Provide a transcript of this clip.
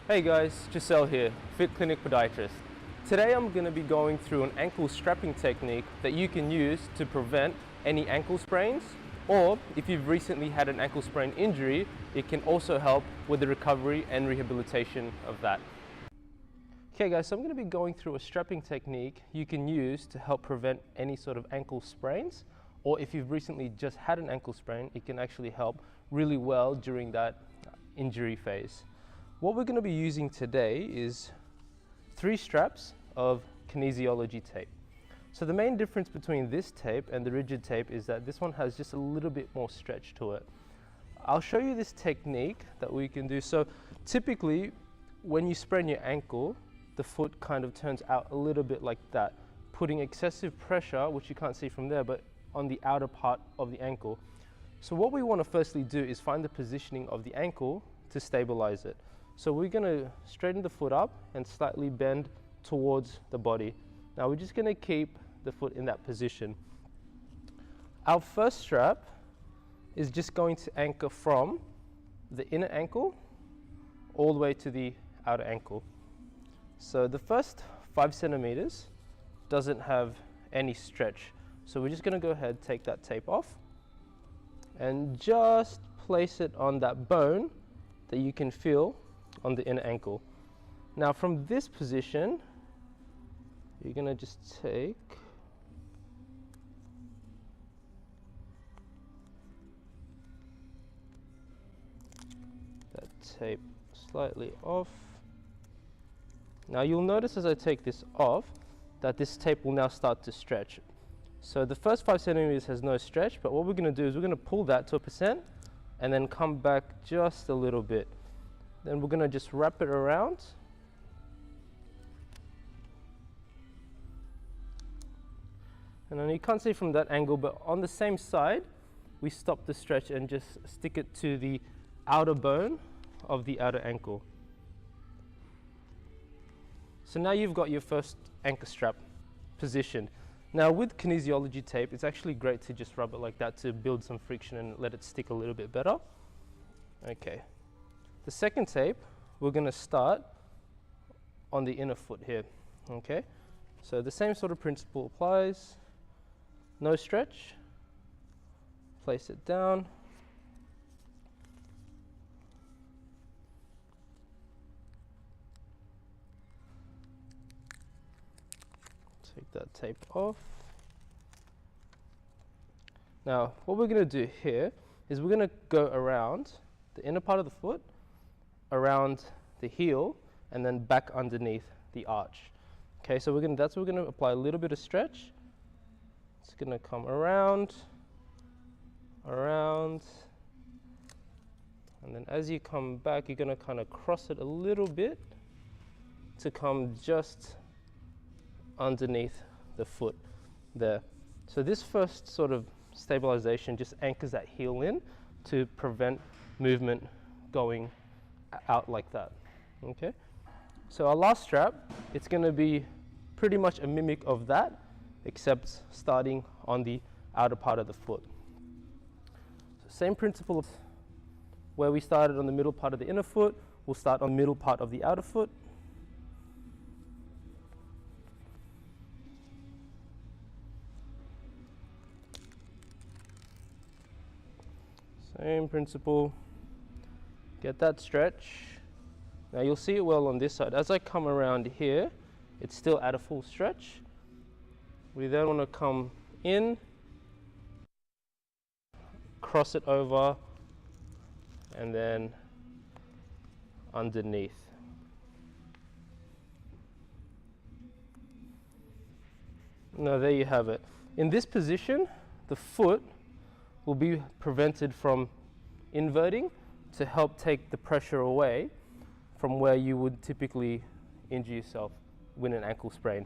Hey guys, Giselle here, Fit Clinic Podiatrist. Today I'm going to be going through an ankle strapping technique that you can use to prevent any ankle sprains, or if you've recently had an ankle sprain injury, it can also help with the recovery and rehabilitation of that. Okay guys, so I'm going to be going through a strapping technique you can use to help prevent any sort of ankle sprains, or if you've recently just had an ankle sprain, it can actually help really well during that injury phase. What we're going to be using today is 3 straps of kinesiology tape. So the main difference between this tape and the rigid tape is that this one has just a little bit more stretch to it. I'll show you this technique that we can do. So typically when you sprain your ankle, the foot kind of turns out a little bit like that, putting excessive pressure, which you can't see from there, but on the outer part of the ankle. So what we want to firstly do is find the positioning of the ankle to stabilize it. So we're going to straighten the foot up and slightly bend towards the body. Now we're just going to keep the foot in that position. Our first strap is just going to anchor from the inner ankle all the way to the outer ankle. So the first 5 centimeters doesn't have any stretch. So we're just going to go ahead, take that tape off and just place it on that bone that you can feel on the inner ankle. Now from this position, you're going to just take that tape slightly off. Now you'll notice as I take this off that this tape will now start to stretch. So the first 5 centimeters has no stretch, but what we're going to do is we're going to pull that to 1% and then come back just a little bit. Then we're going to just wrap it around. And then you can't see from that angle, but on the same side, we stop the stretch and just stick it to the outer bone of the outer ankle. So now you've got your first anchor strap positioned. Now with kinesiology tape, it's actually great to just rub it like that to build some friction and let it stick a little bit better. Okay. The second tape, we're going to start on the inner foot here, okay? So the same sort of principle applies. No stretch. Place it down. Take that tape off. Now, what we're going to do here is we're going to go around the inner part of the foot, around the heel, and then back underneath the arch. Okay, so that's what we're going to apply a little bit of stretch. It's going to come around, and then as you come back, you're going to kind of cross it a little bit to come just underneath the foot there. So this first sort of stabilization just anchors that heel in to prevent movement going out like that. Okay, so our last strap, it's going to be pretty much a mimic of that, except starting on the outer part of the foot. So same principle of where we started on the middle part of the inner foot, we'll start on the middle part of the outer foot. Same principle. Get that stretch. Now you'll see it well on this side. As I come around here, it's still at a full stretch. We then want to come in, cross it over, and then underneath. Now there you have it. In this position, the foot will be prevented from inverting to help take the pressure away from where you would typically injure yourself with an ankle sprain.